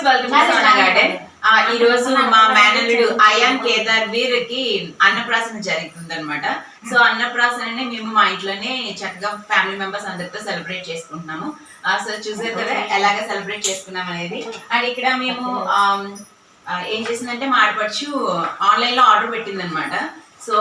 Viewers welcome to Sona garden. ఈ రోజు మా మేనల్లుడు అయాన్ కేదార్ వీర్కి అన్నప్రాసన జరుగుతుంది అనమాట. సో అన్నప్రాసనని మేము మా ఇంట్లోనే చక్కగా ఫ్యామిలీ మెంబర్స్ అందరితో సెలబ్రేట్ చేసుకుంటున్నాము. సో చూసారు కదా ఎలాగ సెలబ్రేట్ చేసుకున్నాం అనేది. అండ్ ఇక్కడ మేము ఏం చేసిందంటే మా ఆడపడుచు ఆన్లైన్ లో ఆర్డర్ పెట్టింది అనమాట. సో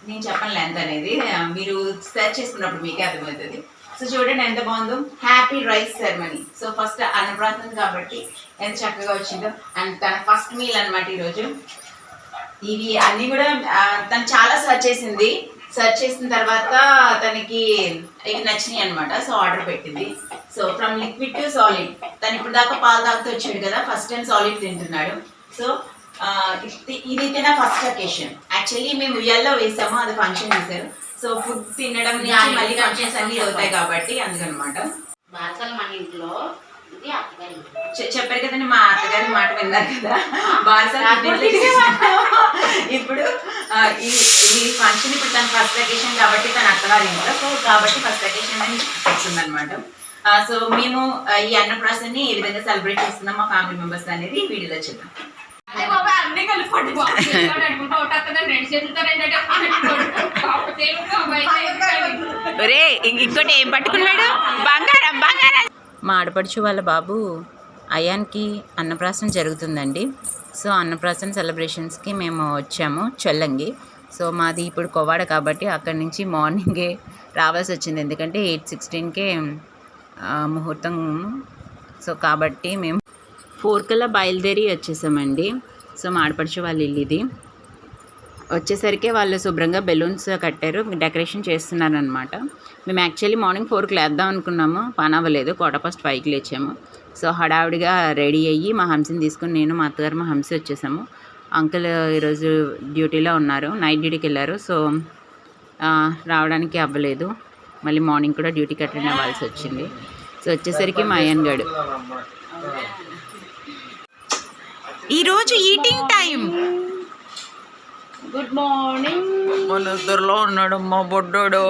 నేను చెప్పను ఎంత అనేది, మీరు సెర్చ్ చేసుకున్నప్పుడు మీకే అర్థమవుతుంది. సో చూడండి ఎంత బాగుందో, happy rice ceremony. So first అన్నప్రాసన కాబట్టి ఎంత చక్కగా వచ్చిందో. అండ్ తన ఫస్ట్ మీల్ అనమాట ఈరోజు. ఇవి అన్నీ కూడా తను చాలా సర్చ్ చేసింది. సర్చ్ చేసిన తర్వాత తనకి ఇవి నచ్చినాయి అనమాట. సో ఆర్డర్ పెట్టింది. So from liquid to solid. తను ఇప్పుడు దాకా పాలు తాగుతూ వచ్చాడు కదా, ఫస్ట్ టైం సాలిడ్ తింటున్నాడు. సో ఇదైతే నా ఫస్ట్ అకేషన్. యాక్చువల్లీ మేము ఉయ్యాల్లో వేసాము, అది ఫంక్షన్ చేశారు. సో ఫుడ్ తినడం నుంచి మళ్ళీ ఫంక్షన్స్ అన్ని అవుతాయి కాబట్టి అందుకనమాట. చెప్పారు కదండి, మా అత్తగారి మాట విన్నారు కదా, బారసాలు ఇప్పుడు ఈ ఫంక్షన్ ఇప్పుడు తన ఫస్ట్ అకేషన్ కాబట్టి తన అత్తగారి ఇంట్లో. సో కాబట్టి ఫస్ట్ అకేషన్ అని వస్తుందన్నమాట. సో మేము ఈ అన్నప్రాసన్ని ఏ విధంగా సెలబ్రేట్ చేస్తున్నాం మా ఫ్యామిలీ మెంబర్స్ అనేది వీడియోలో చూద్దాం. ఇంకోటి ఏం పట్టుకున్నాడు, బంగారం బంగారం. మా ఆడపడుచు వాళ్ళ బాబు అయాన్కి అన్నప్రాసన జరుగుతుందండి. సో అన్నప్రాసన సెలబ్రేషన్స్కి మేము వచ్చాము చొల్లంగి. సో మాది ఇప్పుడు కొవ్వాడ కాబట్టి అక్కడి నుంచి మార్నింగే రావాల్సి వచ్చింది, ఎందుకంటే 8:16కే ముహూర్తం. సో కాబట్టి మేము 4 కల్లా బయలుదేరి వచ్చేసామండి. సో మా ఆడపడుచు వాళ్ళ ఇల్లు ఇది. వచ్చేసరికి వాళ్ళు శుభ్రంగా బెలూన్స్ కట్టారు, డెకరేషన్ చేస్తున్నారు అనమాట. మేము యాక్చువల్లీ మార్నింగ్ 4కి లేద్దాం అనుకున్నాము, పని అవ్వలేదు. 5:15కి లేచాము. సో హడావుడిగా రెడీ అయ్యి మా హంసిని తీసుకుని నేను మా అత్తగారు మా హంసి వచ్చేసాము. అంకుల్ ఈరోజు డ్యూటీలో ఉన్నారు, నైట్ డ్యూటీకి వెళ్ళారు. సో రావడానికి అవ్వలేదు. మళ్ళీ మార్నింగ్ కూడా డ్యూటీకి అటెండ్ అవ్వాల్సి వచ్చింది. సో వచ్చేసరికి మా అయ్యన్ గడు ఈరోజు ఈటింగ్ టైం. Good morning. మన ఇద్దరులో ఉన్నాడు మా బొడ్డోడు.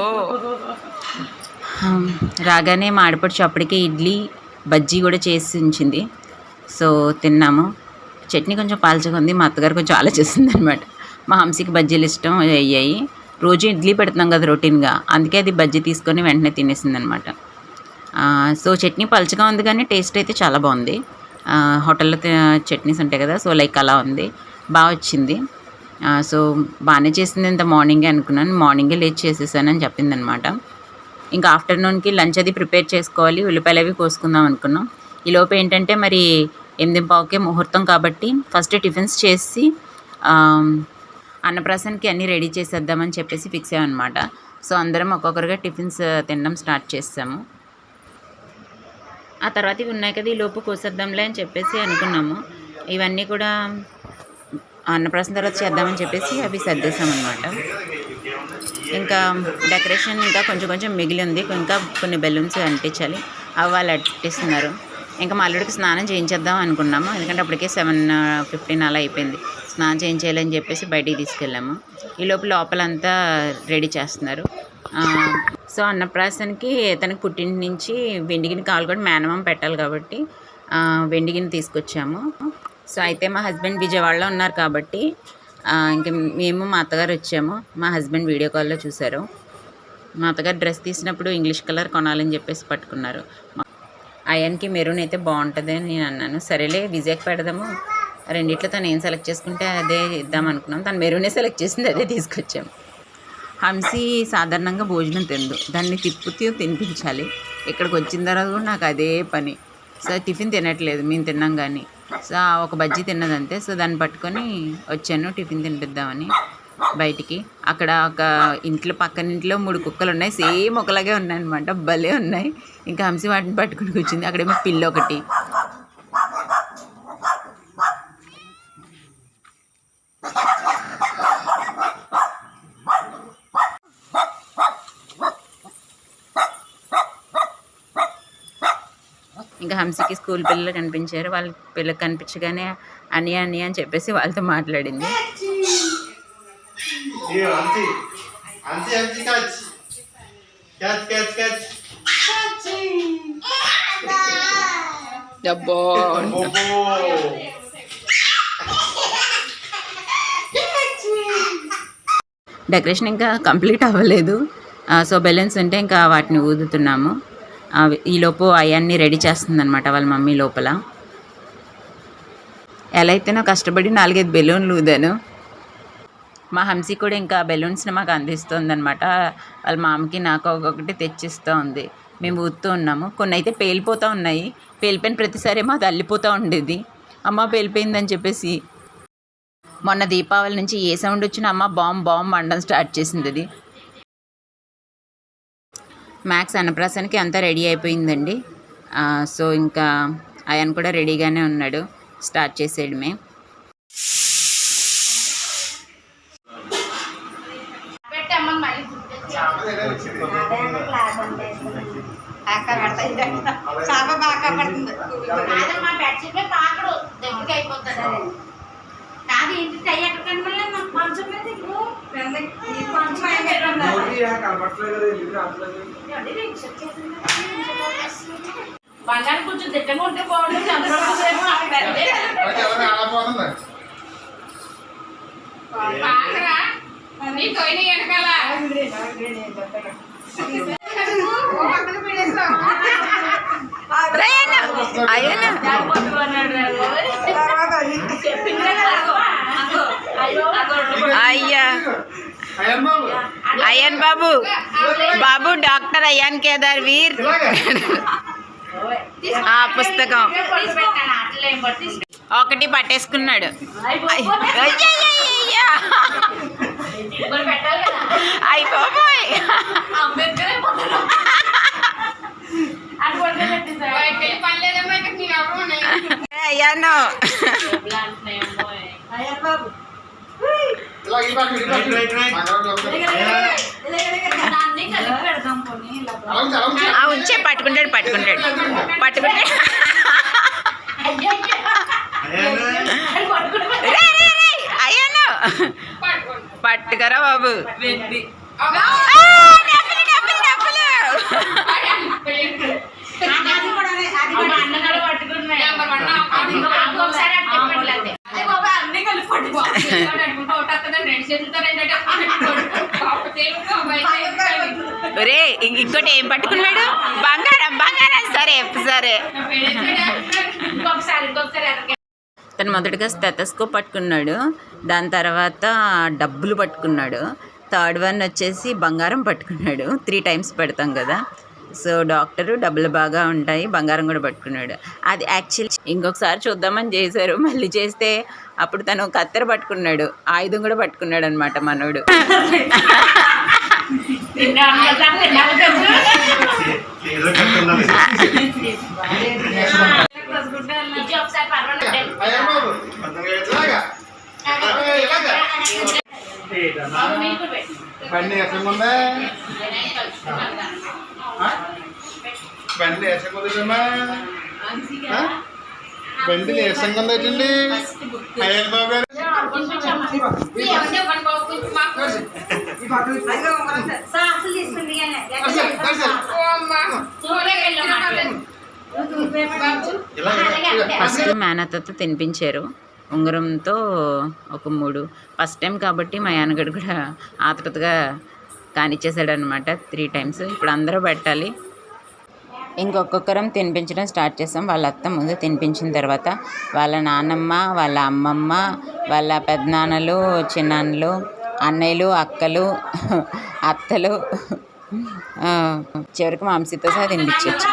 రాగానే మా ఆడపడుచు అప్పటికే ఇడ్లీ బజ్జీ కూడా చేసి ఉంచింది. సో తిన్నాము. చట్నీ కొంచెం పాల్చగా ఉంది, మా అత్తగారు కొంచెం ఆలోచిస్తుంది అనమాట. మా హంసికి బజ్జీలు ఇష్టం అయ్యాయి. రోజు ఇడ్లీ పెడుతున్నాం కదా రొటీన్గా, అందుకే అది బజ్జీ తీసుకొని వెంటనే తినేసింది అనమాట. సో చట్నీ పలుచగా ఉంది కానీ టేస్ట్ అయితే చాలా బాగుంది. హోటల్లో చట్నీస్ ఉంటాయి కదా, సో లైక్ అలా ఉంది, బాగా వచ్చింది. సో బాగానే చేసింది. ఇంత మార్నింగే అనుకున్నాను, మార్నింగే లేచి చేసేసానని చెప్పింది అనమాట. ఇంకా ఆఫ్టర్నూన్కి లంచ్ అది ప్రిపేర్ చేసుకోవాలి, ఉల్లిపాయలు అవి కోసుకుందాం అనుకున్నాం. ఈలోపు ఏంటంటే మరి 8:15కే ముహూర్తం కాబట్టి ఫస్ట్ టిఫిన్స్ చేసి అన్నప్రాసనకి అన్నీ రెడీ చేసేద్దామని చెప్పేసి ఫిక్స్ అయ్యామన్నమాట. సో అందరం ఒక్కొక్కరుగా టిఫిన్స్ తినడం స్టార్ట్ చేసాము. ఆ తర్వాత ఇవి ఉన్నాయి కదా, ఈ లోపు కోసేద్దాంలే అని చెప్పేసి అనుకున్నాము. ఇవన్నీ కూడా అన్నప్రాసన తర్వాత చేద్దామని చెప్పేసి అవి సర్దేశామన్నమాట. ఇంకా డెకరేషన్ ఇంకా కొంచెం మిగిలి ఉంది, ఇంకా కొన్ని బెలూన్స్ అంటించాలి, అవి వాళ్ళు అంటిస్తున్నారు. ఇంకా మా అల్లుడికి స్నానం చేయించేద్దాం అనుకున్నాము, ఎందుకంటే అప్పటికే 7:15 అలా అయిపోయింది. స్నానం చేయించేయాలని చెప్పేసి బయటికి తీసుకెళ్ళాము. ఈ లోపలంతా రెడీ చేస్తున్నారు. సో అన్నప్రాసనకి తనకి పుట్టింటి నుంచి వెండిగిని కావాలి కూడా మేనమామ పెట్టాలి కాబట్టి వెండిగిని తీసుకొచ్చాము. సో అయితే మా హస్బెండ్ విజయవాడలో ఉన్నారు కాబట్టి ఇంక మేము మా అత్తగారు వచ్చాము. మా హస్బెండ్ వీడియో కాల్లో చూశారు. మా అత్తగారు డ్రెస్ తీసినప్పుడు ఇంగ్లీష్ కలర్ కొనాలని చెప్పేసి పట్టుకున్నారు. అయాన్కి మెరూన్ అయితే బాగుంటుంది అని నేను అన్నాను. సరేలే విజయ్కి పెడదాము, రెండిట్లో తను ఏం సెలెక్ట్ చేసుకుంటే అదే ఇద్దాం అనుకున్నాం. తను మెరూనే సెలెక్ట్ చేసింది, అదే తీసుకొచ్చాము. హంసి సాధారణంగా భోజనం తిందు, దాన్ని తిప్పుతూ తినిపించాలి. ఇక్కడికి వచ్చిన తర్వాత కూడా నాకు అదే పని. సో టిఫిన్ తినట్లేదు, మేము తిన్నాం కానీ. సో ఒక బజ్జీ తిన్నదంతే. సో దాన్ని పట్టుకొని వచ్చాను టిఫిన్ తినిపిద్దామని బయటికి. అక్కడ ఒక ఇంట్లో పక్కన ఇంట్లో 3 కుక్కలు ఉన్నాయి, సేమ్ ఒకలాగే ఉన్నాయన్నమాట, భలే ఉన్నాయి. ఇంకా హంసి వాటిని పట్టుకుని కూర్చుంది. అక్కడేమో పిల్లి ఒకటి. ఇంకా హంసికి స్కూల్ పిల్లలు కనిపించారు. వాళ్ళ పిల్లలు కనిపించగానే అని అని చెప్పేసి వాళ్ళతో మాట్లాడింది. డబ్బో డెకరేషన్ ఇంకా కంప్లీట్ అవ్వలేదు. సో బెలూన్స్ ఉంటే ఇంకా వాటిని ఊదుతున్నాము. ఈలోపు అవన్నీ రెడీ చేస్తుందన్నమాట వాళ్ళ మమ్మీ లోపల. ఎలా అయితేనో కష్టపడి 4-5 బెలూన్లు ఊదాను. మా హంసి కూడా ఇంకా బెలూన్స్ని మాకు అందిస్తుంది అనమాట. వాళ్ళ మామకి నాకు ఒక్కొక్కటి తెచ్చిస్తూ ఉంది. మేము ఊదుతూ ఉన్నాము. కొన్ని అయితే పేలిపోతూ ఉన్నాయి. పేలిపోయిన ప్రతిసారి మాది అల్లిపోతూ ఉండేది. అమ్మ పేలిపోయిందని చెప్పేసి. మొన్న దీపావళి నుంచి ఏ సౌండ్ వచ్చినా అమ్మ బాంబ్ అనడం స్టార్ట్ చేసింది అది. మ్యాక్స్ అన్నప్రాసనకి అంతా రెడీ అయిపోయిందండి. సో ఇంకా ఆయన కూడా రెడీగానే ఉన్నాడు. స్టార్ట్ చేసేయడమే. బంగారు కొంచెం దిట్టంగా ఉంటే బాగుంటుంది. అయ్యా అయ్యన్ బాబు బాబు డాక్టర్ అయ్యాన్ కేదార్ వీర్ పుస్తకం ఒకటి పట్టేసుకున్నాడు. అయిపోయి అయ్యాను. ఉంచే పట్టుకుంటాడు అయ్యాను పట్టుకరా బాబు. ఒరే ఇంకోటి ఏం పట్టుకున్నాడు? బంగారం. సరే తను మొదటగా స్టెథోస్కోప్ పట్టుకున్నాడు. దాని తర్వాత డబ్బులు పట్టుకున్నాడు. థర్డ్ వన్ వచ్చేసి బంగారం పట్టుకున్నాడు. 3 times పెడతాం కదా. సో డాక్టరు డబ్బులు బాగా ఉంటాయి, బంగారం కూడా పట్టుకున్నాడు. అది యాక్చువల్లీ ఇంకొకసారి చూద్దామని చేశారు. మళ్ళీ చేస్తే అప్పుడు తను కత్తెర పట్టుకున్నాడు, ఆయుధం కూడా పట్టుకున్నాడు అనమాట మనోడు. బండి ఎసంగుందా? బండి ఎసంగుందమ్మా? బండి ఎసంగుందా ఏంటండి? అయ్యారు బాబు గారు ఫస్ట్ మేనత్తతో తినిపించారు ఉంగరంతో ఒక 3. ఫస్ట్ టైం కాబట్టి మా యానగడు కూడా ఆతృతగా కానిచ్చేసాడు అనమాట 3 times. ఇప్పుడు అందరూ పెట్టాలి. ఇంకొకరం తినిపించడం స్టార్ట్ చేసాం. వాళ్ళ అత్త ముందు తినిపించిన తర్వాత వాళ్ళ నాన్నమ్మ, వాళ్ళ అమ్మమ్మ, వాళ్ళ పెద్దనాన్నలు, చిన్నాన్నలు, అన్నయ్యలు, అక్కలు, అత్తలు, చివరికి మా అంశతో సహా తినిపించవచ్చు.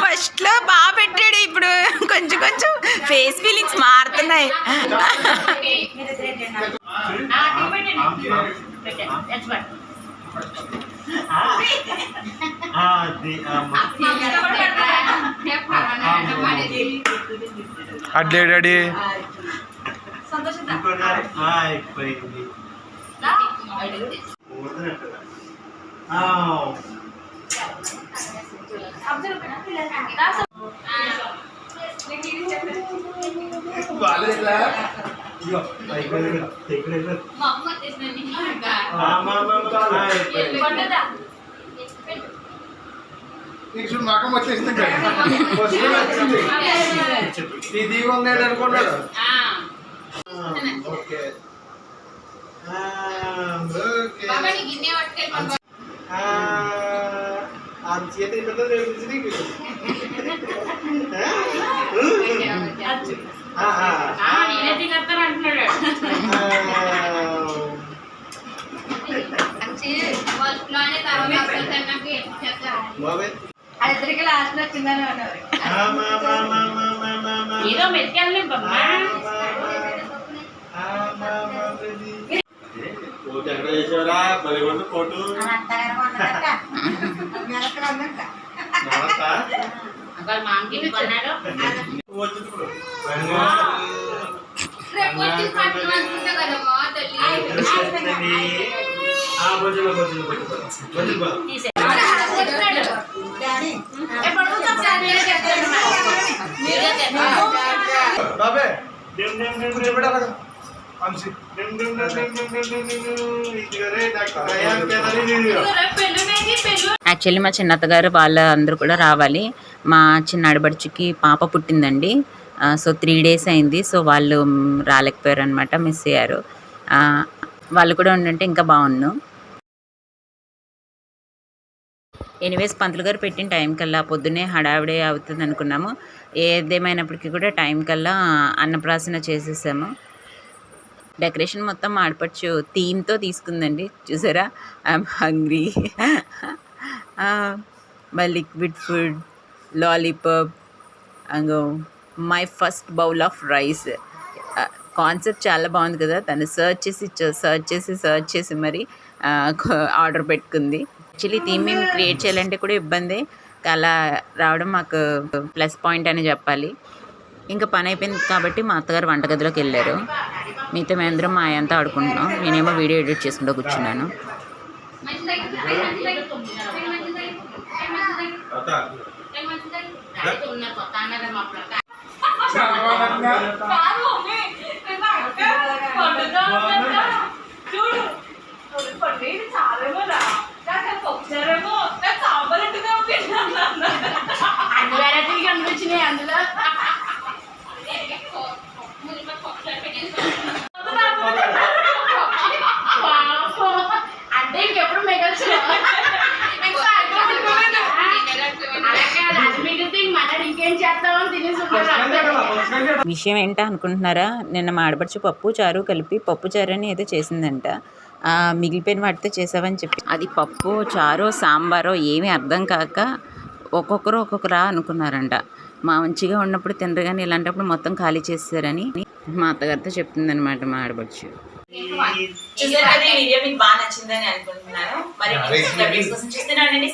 ఫస్ట్ లో బాగా పెట్టాడు, ఇప్పుడు కొంచెం కొంచెం ఫేస్ ఫీలింగ్స్ మారుతున్నాయి. అడ్లే డాడీ నీకు మకం వచ్చేసింది ఇది ఉన్నాడు అనుకున్నాడు. ఓకే చేతి అద్దరికి లాస్ట్ వచ్చిందని అన్నారు ఏదో మెతికెళ్ళి ఎక్కడ చేసేవరా 10 కోటు మామకి కొన్నాడు బాబే యాక్చువల్లీ మా చిన్నత్తగారు వాళ్ళ అందరూ కూడా రావాలి. మా చిన్న ఆడబడుచుకి పాప పుట్టిందండి. సో 3 days అయింది. సో వాళ్ళు రాలేకపోయారు అనమాట, మిస్ అయ్యారు. వాళ్ళు కూడా ఉండుంటే ఇంకా బాగుండు. ఎనీవేస్ పంతులు గారు పెట్టిన టైం కల్లా పొద్దున్నే హడావిడే అవుతుంది అనుకున్నాము. ఏదేమైనప్పటికీ కూడా టైం కల్లా అన్నప్రాసన చేసేసాము. డెకరేషన్ మొత్తం ఆడపడుచు థీమ్తో తీసుకుందండి, చూసారా. I'm hungry, my liquid food, lollipop, అంగో my first bowl of rice. Concept చాలా బాగుంది కదా. తను సర్చ్ చేసి మరి ఆర్డర్ పెట్టుకుంది. యాక్చువల్లీ థీమ్ మేము క్రియేట్ చేయాలంటే కూడా ఇబ్బంది, అలా రావడం మాకు ప్లస్ పాయింట్ అని చెప్పాలి. ఇంకా పని అయిపోయింది కాబట్టి మా అత్తగారు వంటగదిలోకి వెళ్ళారు. మీతో మేమందరం మా అంతా ఆడుకుంటున్నాం. నేనేమో వీడియో ఎడిట్ చేసుకుంటూ కూర్చున్నాను. అందులో అంటే ఇంకెప్పుడు మిగల్చు ఇంకేం చేస్తామని తినేసి విషయం ఏంటో అనుకుంటున్నారా, నిన్న మా ఆడపడుచు పప్పు చారు కలిపి పప్పు చారు అని ఏదో చేసిందంట. మిగిలిపోయిన వాటితో చేసావని చెప్పి, అది పప్పు చారో సాంబారో ఏమీ అర్థం కాక ఒక్కొక్కరు ఒక్కొక్కరా అనుకున్నారంట. మంచిగా ఉన్నప్పుడు తినరు కానీ ఇలాంటప్పుడు మొత్తం ఖాళీ చేస్తారని మా అత్తగారితో చెప్తుందనమాట మా ఆడపడుచు. వీడియో మీకు బాగా నచ్చిందని అనుకుంటున్నాను. మరి చూస్తున్నానండి.